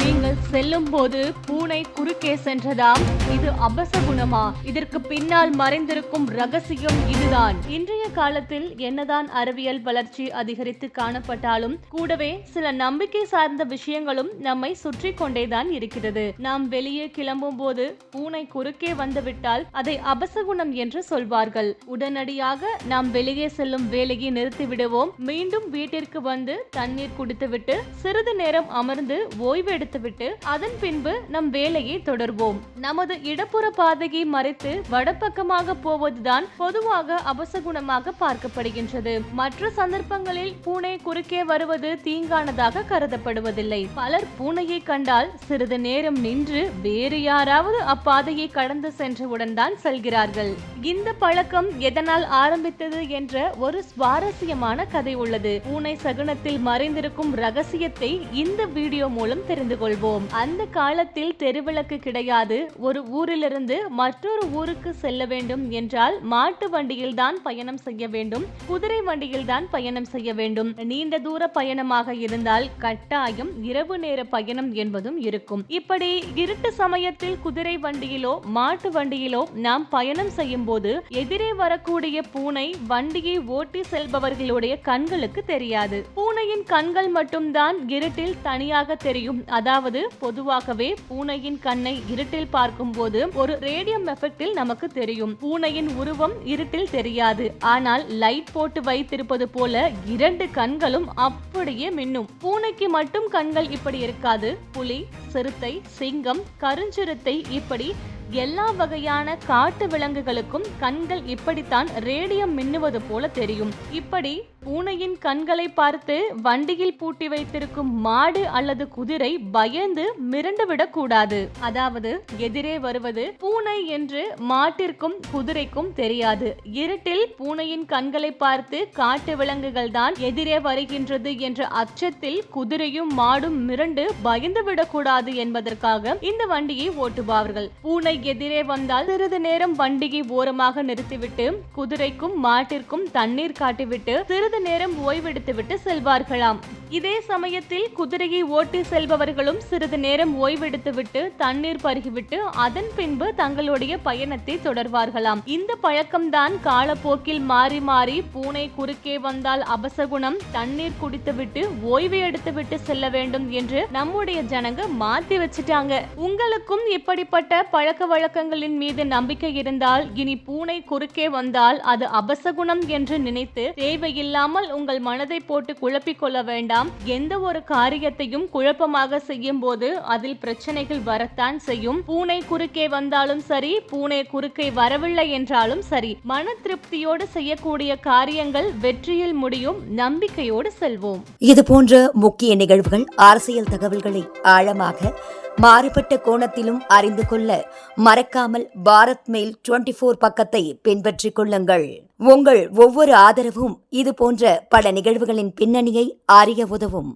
நீங்கள் செல்லும் போது பூனை குறுக்கே சென்றதாம். இது அபசகுணமா? இதற்கு பின்னால் மறைந்திருக்கும் ரகசியம் இதுதான். இன்றைய காலத்தில் என்னதான் அறிவியல் வளர்ச்சி அதிகரித்து காணப்பட்டாலும் கூடவே சில நம்பிக்கை சார்ந்த விஷயங்களும் நம்மை சுற்றி கொண்டேதான் இருக்கிறது. நாம் வெளியே கிளம்பும் போது பூனை குறுக்கே வந்துவிட்டால் அதை அபசகுணம் என்று சொல்வார்கள். உடனடியாக நாம் வெளியே செல்லும் வேலையை நிறுத்திவிடுவோம். மீண்டும் வீட்டிற்கு வந்து தண்ணீர் குடித்துவிட்டு சிறிது நேரம் அமர்ந்து ஓய்வு எடுத்துவிட்டு அதன் பின்பு நம் வேலையை தொடர்வோம். நமது இடப்புற பாதையை மறைத்து வடப்பக்கமாக போவதுதான் பொதுவாக அபசகுணமாக பார்க்கப்படுகின்றது. மற்ற சந்தர்ப்பங்களில் பூனை குறுக்கே வருவது தீங்கானதாக கருதப்படுவதில்லை. பலர் பூனையை கண்டால் சிறிது நேரம் நின்று வேறு யாராவது அப்பாதையை கடந்து சென்றவுடன் தான் செல்கிறார்கள். இந்த பழக்கம் எதனால் ஆரம்பித்தது என்ற ஒரு சுவாரஸ்யமான கதை உள்ளது. பூனை சகுனத்தில் மறைந்திருக்கும் ரகசியத்தை இந்த வீடியோ மூலம் தெரிந்து கொள்வோம். அந்த காலத்தில் தெருவிளக்கு கிடையாது. ஒரு ஊரிலிருந்து மற்றொரு ஊருக்கு செல்ல வேண்டும் என்றால் மாட்டு வண்டியில் தான் பயணம் செய்ய வேண்டும், குதிரை வண்டியில் தான் பயணம் செய்ய வேண்டும். நீண்ட தூர பயணமாக இருந்தால் கட்டாயம் இரவு நேர பயணம் என்பதும் இருக்கும். இப்படி இருட்டு சமயத்தில் குதிரை வண்டியிலோ மாட்டு வண்டியிலோ நாம் பயணம் செய்யும் போது எதிரே வரக்கூடிய பூனை வண்டியை ஓட்டி செல்பவர்களுடைய கண்களுக்கு தெரியாது. பூனையின் கண்கள் மட்டும்தான் இருட்டில் தனியாக தெரியும். அதாவது பொதுவாகவே பூனையின் கண்ணை இருட்டில் பார்க்கும் போது ஒரு ரேடியம் எஃபெக்டில் நமக்கு தெரியும். பூனையின் உருவம் இருட்டில் தெரியாது. ஆனால் லைட் போட்டு வைத்திருப்பது போல இரண்டு கண்களும் அப்படியே மின்னும். பூனைக்கு மட்டும் கண்கள் இப்படி இருக்காது. புலி, சிறுத்தை, சிங்கம், கருஞ்சிறுத்தை இப்படி எல்லா வகையான காட்டு விலங்குகளுக்கும் கண்கள் இப்படித்தான் ரேடியம் மின்னுவது போல தெரியும். இப்படி பூனையின் கண்களை பார்த்து வண்டியில் பூட்டி வைத்திருக்கும் மாடு அல்லது குதிரை பயந்து மிரண்டு விடக்கூடாது. அதாவது எதிரே வருவது பூனை என்று மாட்டிற்கும் குதிரைக்கும் தெரியாது. இருட்டில் பூனையின் கண்களை பார்த்து காட்டு விலங்குகள் தான் எதிரே வருகின்றது என்ற அச்சத்தில் குதிரையும் மாடும் மிரண்டு பயந்து விடக்கூடாது என்பதற்காக இந்த வண்டியை ஓட்டுபவர்கள். பூனை எதிரே வந்தால் சிறிது நேரம் வண்டியை ஓரமாக நிறுத்திவிட்டு குதிரைக்கும் மாட்டிற்கும் தண்ணீர் காட்டிவிட்டு சிறிது நேரம் ஓய்வெடுத்துவிட்டு செல்வார்களாம். இதே சமயத்தில் குதிரையை ஓட்டி செல்பவர்களும் சிறிது நேரம் ஓய்வெடுத்துவிட்டு தண்ணீர் பருகிவிட்டு அதன் பின்பு தங்களுடைய பயணத்தை தொடர்வார்களாம். இந்த பழக்கம்தான் காலப்போக்கில் மாறி மாறி பூனை குறுக்கே வந்தால் அபசகுணம், தண்ணீர் குடித்துவிட்டு ஓய்வு எடுத்துவிட்டு செல்ல வேண்டும் என்று நம்முடைய ஜனங்க மாத்தி வச்சுட்டாங்க. உங்களுக்கும் இப்படிப்பட்ட பழக்க வழக்கங்களின் மீது நம்பிக்கை இருந்தால் இனி பூனை குறுக்கே வந்தால் அது அபசகுணம் என்று நினைத்து தேவையில்லாமல் உங்கள் மனதை போட்டு குழப்பிக் கொள்ள வேண்டாம். எந்த ஒரு காரியத்தையும் குழப்பமாக செய்யும் போது அதில் பிரச்சனைகள் வரத்தான் செய்யும். பூனை குறுக்கே வந்தாலும் சரி, பூனை குறுக்கே வரவில்லை என்றாலும் சரி, மன திருப்தியோடு செய்யக்கூடிய காரியங்கள் வெற்றியில் முடியும். நம்பிக்கையோடு செல்வோம். இது போன்ற முக்கிய நிகழ்வுகள், அரசியல் தகவல்களை ஆழமாக மாறுபட்ட கோணத்திலும் அறிந்து கொள்ள மறக்காமல் பாரத் மெயில் 24 பக்கத்தை பின்பற்றிக் கொள்ளுங்கள். உங்கள் ஒவ்வொரு ஆதரவும் இது போன்ற பல நிகழ்வுகளின் பின்னணியை அறிய உதவும்.